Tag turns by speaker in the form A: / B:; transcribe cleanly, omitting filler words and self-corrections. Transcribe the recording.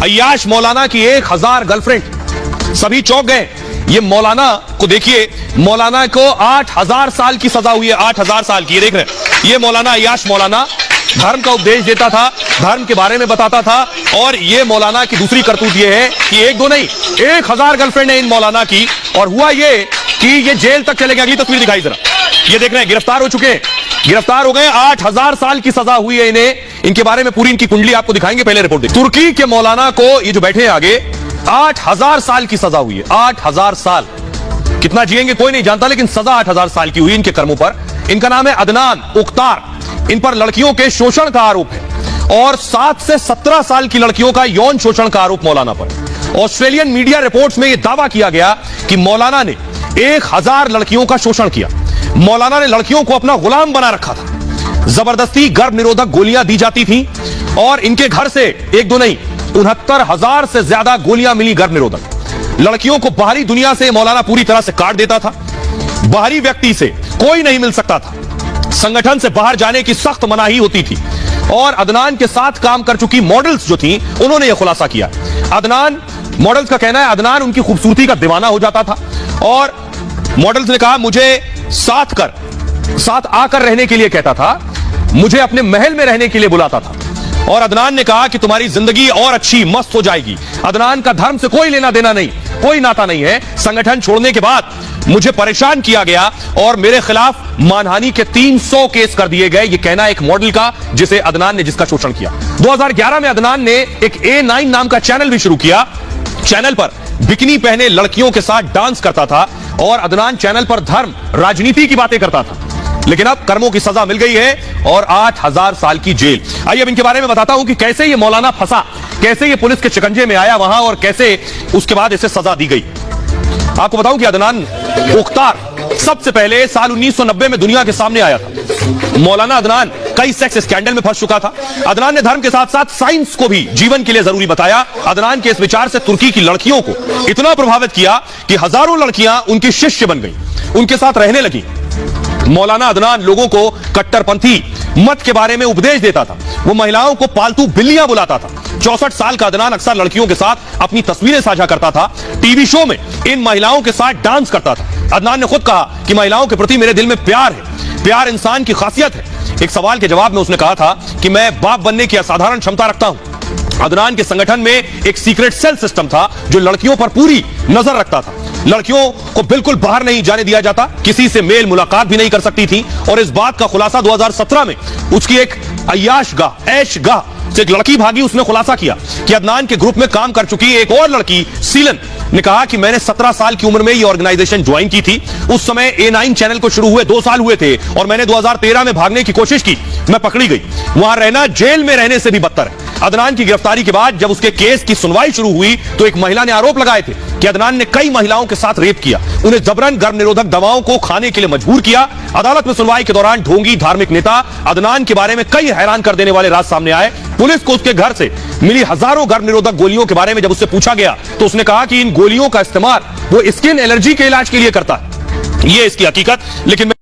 A: अय्याश मौलाना की 1000 गर्लफ्रेंड, सभी चौंक गए। ये मौलाना को देखिए, मौलाना को 8000 साल की सजा हुई है, 8000 साल की। ये देख रहे हैं, ये मौलाना अय्याश मौलाना धर्म का उपदेश देता था, धर्म के बारे में बताता था। और ये मौलाना की दूसरी करतूत ये है कि एक दो नहीं, 1000 गर्लफ्रेंड है इन मौलाना की। और हुआ ये कि ये जेल तक चले गए। अगली तस्वीर दिखाई जरा, ये देख रहे हैं, गिरफ्तार हो चुके हैं, गिरफ्तार हो गए। 8000 साल की सजा हुई है इन्हें। इनके बारे में पूरी इनकी कुंडली आपको दिखाएंगे, पहले रिपोर्ट देखिए। तुर्की के मौलाना को, ये जो बैठे हैं आगे, 8000 साल की सजा हुई है। 8000 साल, कितना जिएंगे कोई नहीं जानता, लेकिन सजा 8000 साल की हुई इनके कर्मों पर। इनका नाम है अदनान उख्तार। इन पर लड़कियों के शोषण का आरोप है और 7 से 17 साल की लड़कियों का यौन शोषण का आरोप मौलाना पर। ऑस्ट्रेलियन मीडिया रिपोर्ट्स में यह दावा किया गया कि मौलाना ने 1000 लड़कियों का शोषण किया। मौलाना ने लड़कियों को अपना गुलाम बना रखा था। जबरदस्ती गर्भ निरोधक गोलियां दी जाती थी और इनके घर से एक दो नहीं, 69,000 से ज्यादा गोलियां मिली गर्भ निरोधक। लड़कियों को बाहरी दुनिया से मौलाना पूरी तरह से काट देता था। बाहरी व्यक्ति से कोई नहीं मिल सकता था। संगठन से बाहर जाने की सख्त मनाही होती थी। और अदनान के साथ काम कर चुकी मॉडल्स जो थी, उन्होंने यह खुलासा किया। अदनान, मॉडल्स का कहना है, अदनान उनकी खूबसूरती का दीवाना हो जाता था और मॉडल्स ने कहा, मुझे साथ आकर रहने के लिए कहता था, मुझे अपने महल में रहने के लिए बुलाता था। और अदनान ने कहा कि तुम्हारी जिंदगी और अच्छी मस्त हो जाएगी। अदनान का धर्म से कोई लेना देना नहीं, कोई नाता नहीं है। संगठन छोड़ने के बाद मुझे परेशान किया गया और मेरे खिलाफ मानहानि के 300 केस कर दिए गए। यह कहना एक मॉडल का, जिसे अदनान ने, जिसका शोषण किया। 2011 में अदनान ने एक A9 नाम का चैनल भी शुरू किया। चैनल पर बिकिनी पहने लड़कियों के साथ डांस करता था और अदनान चैनल पर धर्म, राजनीति की बातें करता था। लेकिन अब कर्मों की सजा मिल गई है और 8000 साल की जेल। आइए अब इनके बारे में बताता हूं कि कैसे ये मौलाना फंसा, कैसे ये पुलिस के शिकंजे में आया वहां और कैसे उसके बाद इसे सजा दी गई। आपको बताऊं कि अदनान उख्तार सबसे पहले साल 1990 में दुनिया के सामने आया था। मौलाना अदनान कई सेक्स स्कैंडल में फंस चुका था। अदनान ने धर्म के साथ साथ साइंस को भी जीवन के लिए जरूरी बताया। अदनान के इस विचार से तुर्की की लड़कियों को इतना प्रभावित किया कि हजारों लड़कियां उनकी शिष्य बन गई, उनके साथ रहने लगी। मौलाना अदनान लोगों को कट्टरपंथी मत के बारे में उपदेश देता था। वो महिलाओं को पालतू बिल्लियां बुलाता था। 64 साल का अदनान अक्सर लड़कियों के साथ अपनी तस्वीरें साझा करता था। टीवी शो में इन महिलाओं के साथ डांस करता था। अदनान ने खुद कहा कि महिलाओं के प्रति मेरे दिल में प्यार है, प्यार इंसान की खासियत है। एक सवाल के जवाब में उसने कहा था कि मैं बाप बनने की असाधारण क्षमता रखता हूं। अदनान के संगठन में एक सीक्रेट सेल सिस्टम था जो लड़कियों पर पूरी नजर रखता था। लड़कियों को बिल्कुल बाहर नहीं जाने दिया जाता, किसी से मेल मुलाकात भी नहीं कर सकती थी। और इस बात का खुलासा 2017 में उसकी एक अय्याश गाह, ऐश गाह से एक लड़की भागी, उसने खुलासा किया कि अदनान के ग्रुप में काम कर चुकी एक और लड़की सीलन ने कहा कि मैंने 17 साल की उम्र में ये ऑर्गेनाइजेशन ज्वाइन की थी। उस समय A9 चैनल को शुरू हुए 2 साल हुए थे और मैंने 2013 में भागने की कोशिश की, मैं पकड़ी गई। वहां रहना जेल में रहने से भी बदतर है। अदनान की गिरफ्तारी के बाद जब उसके केस की सुनवाई शुरू हुई तो एक महिला ने आरोप लगाए थे कि अदनान ने कई महिलाओं के साथ रेप किया, उन्हें जबरन गर्भ निरोधक दवाओं को खाने के लिए मजबूर किया। अदालत में सुनवाई के दौरान ढोंगी धार्मिक नेता अदनान के बारे में कई हैरान कर देने वाले राज सामने आए। पुलिस को उसके घर से मिली हजारों गर्भ निरोधक गोलियों के बारे में जब उससे पूछा गया तो उसने कहा कि इन गोलियों का इस्तेमाल वो स्किन एलर्जी के इलाज के लिए करता है। ये इसकी हकीकत। लेकिन